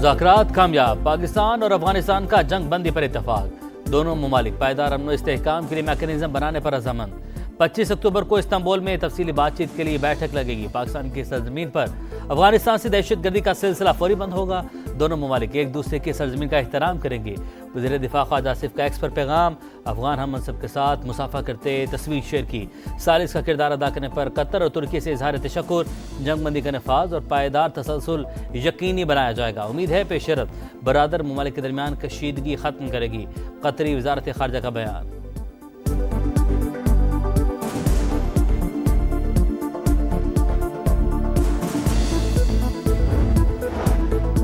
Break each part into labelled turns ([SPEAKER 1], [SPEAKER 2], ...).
[SPEAKER 1] मुज़ाकरात कामयाब, पाकिस्तान और अफगानिस्तान का जंग बंदी पर इत्तफाक। दोनों ममालिक पायदार अमन इस्तेहकाम के लिए मैकेनिज्म बनाने पर रजामंद। 25 अक्टूबर को इस्तांबुल में तफसीली बातचीत के लिए बैठक लगेगी। पाकिस्तान की सरजमीन पर अफगानिस्तान से दहशतगर्दी का सिलसिला फौरी बंद होगा। दोनों ममालिक एक दूसरे की सरजमीन का एहतराम करेंगे। वज़ीर दिफा ख्वाजा आसिफ का एक्स पर पैगाम, अफगान हम मनसब के साथ मुसाफा करते तस्वीर शेयर की। सालिस का किरदार अदा करने पर कतर और तुर्की से इजहार तशक्कुर। जंगबंदी का नफाज और पायदार तसलसल यकीनी बनाया जाएगा। उम्मीद है पेशरत बरादर ममालिक के दरमियान कशीदगी खत्म करेगी। कतरी वजारत खारजा का बयान।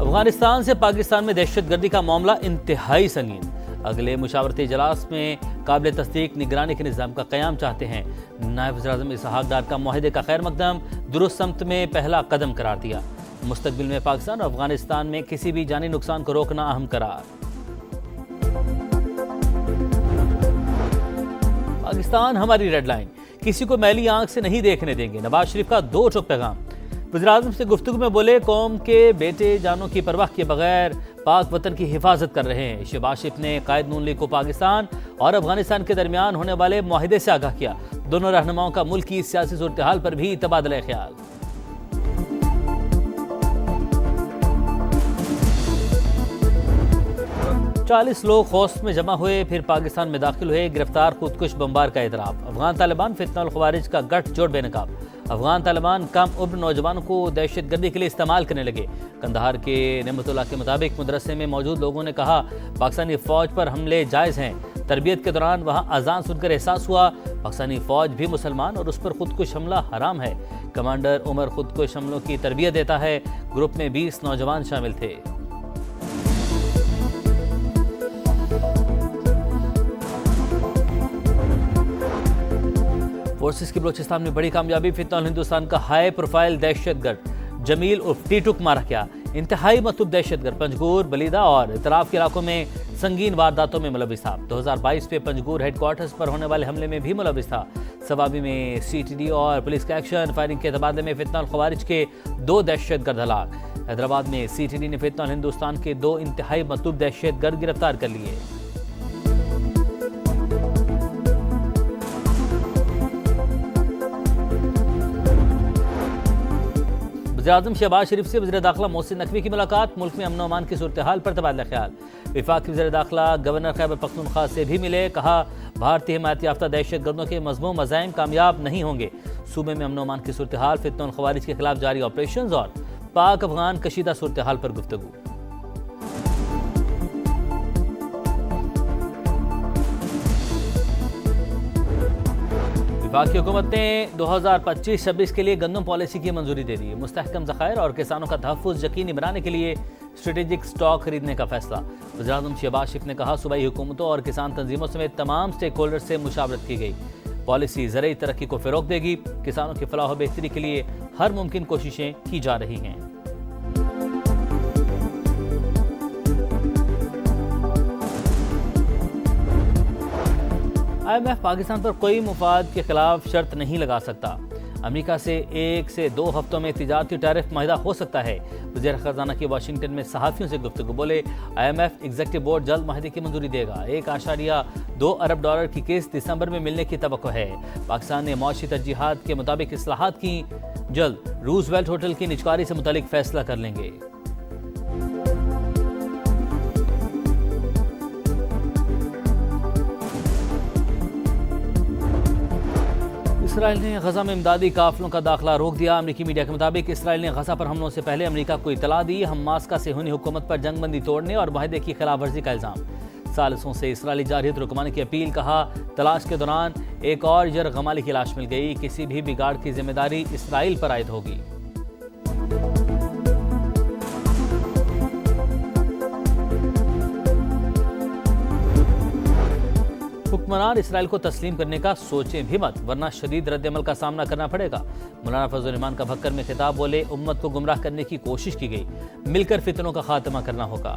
[SPEAKER 1] अफगानिस्तान से पाकिस्तान में दहशतगर्दी का मामला इंतहाई संगीन। अगले मुशावरती इजलास में काबिल तस्दीक निगरानी के निज़ाम का क़याम चाहते हैं। नायब वज़ीर-ए-आज़म इसहाक डार का मुआहदे का खैर मकदम दुरुस्त समत में पहला कदम करार दिया। मुस्तकबिल में पाकिस्तान और अफगानिस्तान में किसी भी जानी नुकसान को रोकना अहम करार। पाकिस्तान हमारी रेड लाइन, किसी को मैली आंख से नहीं देखने देंगे। नवाज शरीफ का दो टुक पैगाम। वज़ीर-ए-आज़म से गुफ्तगू में बोले, कौम के बेटे जानों की परवाह किए बगैर पाक वतन की हिफाजत कर रहे हैं। शहबाज शरीफ ने कायद नून लीग को पाकिस्तान और अफगानिस्तान के दरमियान होने वाले मुआहदे से आगाह किया। दोनों रहनुमाओं का मुल्क की सियासी सूरत हाल पर भी तबादला ख्याल। चालीस लोग खौस में जमा हुए, फिर पाकिस्तान में दाखिल हुए। गिरफ्तार खुदकुश बमबार का इतराफ। अफगान तालिबान फितना और खवारिज का गठजोड़ बेनकाब। अफगान तालिबान कम उम्र नौजवानों को दहशतगर्दी के लिए इस्तेमाल करने लगे। कंदहार के नेमतुल्लाह के मुताबिक मदरसे में मौजूद लोगों ने कहा पाकिस्तानी फौज पर हमले जायज़ हैं। तरबियत के दौरान वहाँ अजान सुनकर एहसास हुआ पाकिस्तानी फौज भी मुसलमान और उस पर खुदकुश हमला हराम है। कमांडर उमर खुदकुश हमलों की तरबियत देता है। ग्रुप में 20 नौजवान शामिल थे। फोर्सेस की बलोचिस्तान में बड़ी कामयाबी। फितना हिंदुस्तान का हाई प्रोफाइल दहशतगर्द जमील उर्फ टीटुक मारा गया। इंतहाई मतलूब दहशतगर्द पंजगूर, बलीदा और इतराफ के इलाकों में संगीन वारदातों में मुलविस था। 2022 में पंजगूर हेडक्वार्टर्स पर होने वाले हमले में भी मुलविस था। सवाबी में CTD और पुलिस का एक्शन। फायरिंग के तबादले में फितना और खवारिज के 2 दहशतगर्द हलाक। हैदराबाद में CTD ने फितना हिंदुस्तान के 2 इंतहाई मतलूब दहशतगर्द गिरफ्तार कर लिए। वज़ीर-ए-आज़म शहबाज शरीफ से वज़ीर दाखिला मोहसिन नकवी की मुलाकात। मुल्क में अमन अमान की सूरत हाल पर तबादला ख्याल। वफाकी वज़ीर दाखिला गवर्नर खैबर पख्तूनख्वा से भी मिले। कहा भारतीय हिमायत याफ्ता दहशतगर्दों के मज़मूम मज़ाइम कामयाब नहीं होंगे। सूबे में अमन अमान की सूरत हाल, फितना और खवारिज के खिलाफ जारी ऑपरेशन और पाक अफगान कशीदा सूरत हाल पर गुफ्तगू। वफाकी हुकूमत ने 2025-26 के लिए गंदम पॉलिसी की मंजूरी दे दी। मुस्तहकम ज़खायर और किसानों का तहफ़्फ़ुज़ यकीनी बनाने के लिए स्ट्रेटेजिक स्टॉक खरीदने का फैसला। वज़ीर-ए-आज़म शहबाज शरीफ ने कहा सूबाई हुकूमतों और किसान तंजीमों समेत तमाम स्टेक होल्डर से मुशावरत की गई। पॉलिसी ज़रूरी तरक्की को फ़रोग़ देगी। किसानों की फलाह व बेहतरी के लिए हर मुमकिन कोशिशें की जा रही हैं। IMF पाकिस्तान पर कोई मुफाद के खिलाफ शर्त नहीं लगा सकता। अमेरिका से 1 से 2 हफ्तों में तिजारती टैरिफ माहिदा हो सकता है। वज़ीर ख़ज़ाना की वाशिंगटन में सहाफ़ियों से गुफ्तगू। बोले IMF एग्जीक्यूटिव बोर्ड जल्द माहिदे की मंजूरी देगा। $1.2 अरब की किस्त दिसंबर में मिलने की तवक्को है। पाकिस्तान ने मौशी तरजीहात के मुताबिक इस्लाहात की। जल्द रूजवेल्ट होटल की निजकारी से मुतालिक फैसला कर लेंगे। इसराइल ने गजा में इमदादी काफिलों का दाखिला रोक दिया। अमरीकी मीडिया के मुताबिक इसराइल ने गजा पर हमलों से पहले अमरीका को इतला दी। हमास का सेहूनी हुकूमत पर जंगबंदी तोड़ने और माहिदे की खिलाफ वर्जी का इल्ज़ाम। सालिसों से इसराइली जारहियत रुकवाने की अपील। कहा तलाश के दौरान एक और यरगमाली की लाश मिल गई। किसी भी बिगाड़ की जिम्मेदारी इसराइल पर आयद होगी। हुक्मरान इसराइल को तस्लीम करने का सोचें भी मत, वरना शदीद रद्दअमल का सामना करना पड़ेगा। मौलाना फजल रहमान का भक्कर में खिताब। बोले उम्मत को गुमराह करने की कोशिश की गई, मिलकर फितनों का खात्मा करना होगा।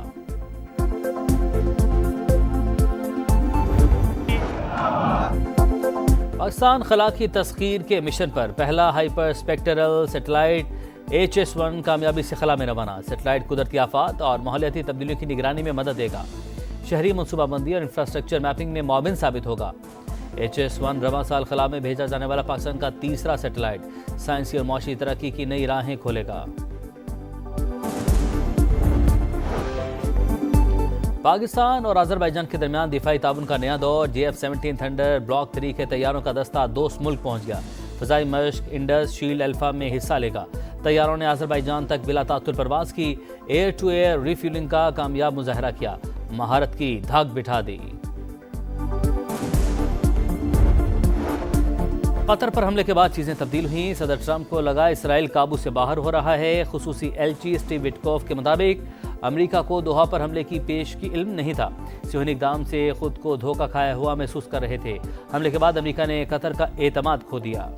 [SPEAKER 1] पाकिस्तान खला की तस्खीर के मिशन पर पहला हाइपर स्पेक्ट्रल सैटेलाइट HS-1 कामयाबी से खला में रवाना। सेटेलाइट कुदरती आफात और माहौलियाती तब्दीलियों की निगरानी में मदद देगा। शहरी मनसूबाबंदी और इंफ्रास्ट्रक्चर मैपिंग में मुआविन साबित होगा। HS-1 रवां साल खला में भेजा जाने वाला पाकिस्तान का तीसरा सेटेलाइट साइंसी और माशी तरक्की की नई राहें खोलेगा। पाकिस्तान और अजरबैजान के दरमियान दिफाई ताउन का नया दौर। JF-17 थंडर ब्लॉक 3 के तैयारों का दस्ता दोस्त मुल्क पहुंच गया। फ़ज़ाई मश्क इंडस शील्ड अल्फा में हिस्सा लेगा। तैयारों ने अजरबैजान तक बिला तातुल परवाज की। एयर टू एयर रिफ्यूलिंग का कामयाब मुजाहरा किया। महारत की धाक बिठा दी। कतर पर हमले के बाद चीजें तब्दील हुई। सदर ट्रंप को लगा इसराइल काबू से बाहर हो रहा है। खुसूसी एलची स्टीव विटकॉफ के मुताबिक अमेरिका को दोहा पर हमले की पेश की इल्म नहीं था। सियोनी इक़दाम से खुद को धोखा खाया हुआ महसूस कर रहे थे। हमले के बाद अमेरिका ने कतर का एतमाद खो दिया।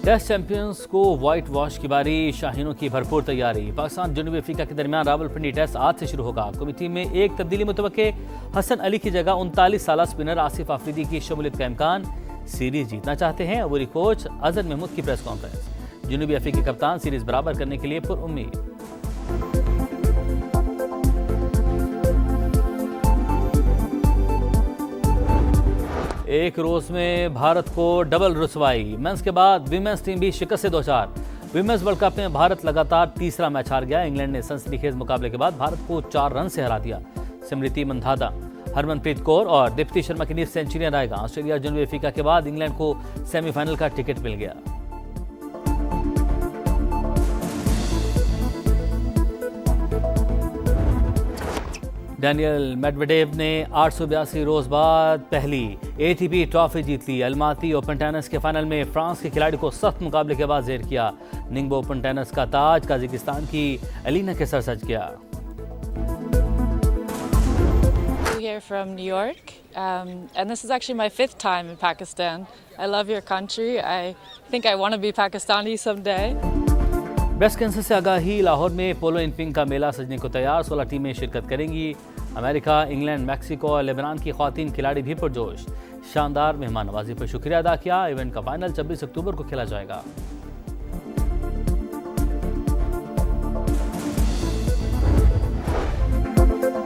[SPEAKER 1] टेस्ट चैंपियंस को व्हाइट वॉश की बारी। शाहीनों की भरपूर तैयारी। पाकिस्तान जनूबी अफ्रीका के दरमियान रावलपिंडी टेस्ट आज से शुरू होगा। कमेटी में एक तब्दीली मुतवक्के। हसन अली की जगह 39 साला स्पिनर आसिफ आफरीदी की शमूलियत का इम्कान। सीरीज जीतना चाहते हैं अबूरी कोच अजहर महमूद की प्रेस कॉन्फ्रेंस। जनूबी अफ्रीकी कप्तान सीरीज बराबर करने के लिए पुरउम्मीद। एक रोज में भारत को डबल रुसवाई। मेंस के बाद विमेंस टीम भी शिकस्त से दोचार। विमेंस वर्ल्ड कप में भारत लगातार तीसरा मैच हार गया। इंग्लैंड ने सनसनीखेज मुकाबले के बाद भारत को 4 रन से हरा दिया। स्मृति मंधाना, हरमनप्रीत कौर और दीप्ति शर्मा की 9 सेंचुरियां रहेगा। ऑस्ट्रेलिया जनूबी अफ्रीका के बाद इंग्लैंड को सेमीफाइनल का टिकट मिल गया। डैनियल मेडवेडेव ने 882 रोज बाद पहली ATP ट्रॉफी जीत ली। अलमाती ओपन टेनिस के फाइनल में फ्रांस के खिलाड़ी को सख्त मुकाबले के बाद जेर किया। निंगबो ओपन टेनिस का ताज कजाकिस्तान की एलिना के सर सज गया।
[SPEAKER 2] Here from New York, and this is actually my 5th time in Pakistan. I love your country. I think I want to be Pakistani someday.
[SPEAKER 1] Breast cancer से आगाही। लाहौर में पोलो इन pink का मेला सजने को तैयार। 16 टीमें शिरकत करेंगी। अमेरिका, इंग्लैंड, मैक्सिको और लेबनान की ख्वातीन खिलाड़ी भी पुरजोश। शानदार मेहमान नवाजी पर शुक्रिया अदा किया। इवेंट का फाइनल 26 अक्टूबर को खेला जाएगा।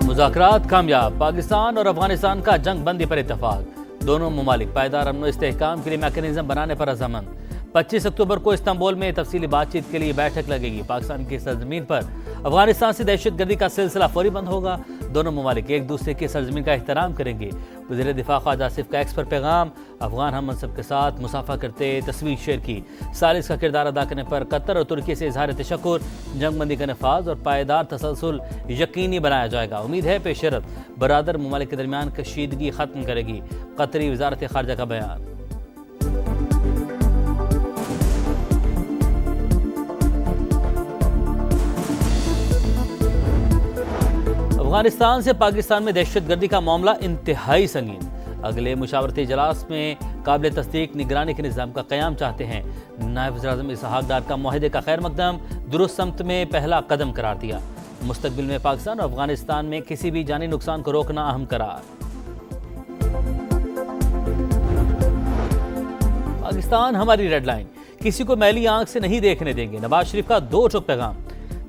[SPEAKER 1] मुज़ाकरात कामयाब। पाकिस्तान और अफगानिस्तान का जंग बंदी पर इत्तफाक। दोनों ममालिक पायदार अमन और इस्तेहकाम के लिए मैकेनिज्म बनाने पर रज़ामंद। 25 अक्टूबर को इस्तांबुल में तफसीली बातचीत के लिए बैठक लगेगी। पाकिस्तान की सरजमीन पर अफगानिस्तान से दहशतगर्दी का सिलसिला फौरी बंद होगा। दोनों ममालिक एक दूसरे की सरजमीन का एहतराम करेंगे। वज़ीर दिफा ख्वाजा आसिफ का एक्स पर पैगाम। अफगान हम मनसब के साथ मुसाफा करते तस्वीर शेयर की। सालिस का किरदार अदा करने पर कतर और तुर्की से इजहार तशक्कुर। जंगबंदी का नफाज और पायदार तसलसल यकीनी बनाया जाएगा। उम्मीद है पेशरत बरादर ममालिक के दरमियान कशीदगी खत्म करेगी। कतरी वजारत खारजा का बयान। अफगानिस्तान से पाकिस्तान में दहशतगर्दी का मामला इंतहाई संगीन। अगले मुशावरती इजलास में काबिल तस्दीक निगरानी के निज़ाम का क़याम चाहते हैं। नायब वज़ीर-ए-आज़म इसहाक डार का मुआहदे का खैर मकदम दुरुस्त समत में पहला कदम करार दिया। मुस्तकबिल में पाकिस्तान और अफगानिस्तान में किसी भी जानी नुकसान को रोकना अहम करार। पाकिस्तान हमारी रेड लाइन, किसी को मैली आंख से नहीं देखने देंगे। नवाज शरीफ का 2 टोक पैगाम।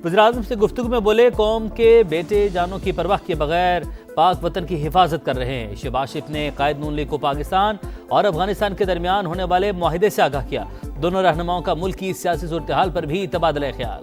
[SPEAKER 1] वज़ीर-ए-आज़म से गुफ्तगू में बोले, कौम के बेटे जानों की परवाह किए बगैर पाक वतन की हिफाजत कर रहे हैं। शहबाज शरीफ ने कायद नून लीग को पाकिस्तान और अफगानिस्तान के दरमियान होने वाले मुआहदे से आगाह किया। दोनों रहनुमाओं का मुल्क की सियासी सूरत हाल पर भी तबादला ख्याल।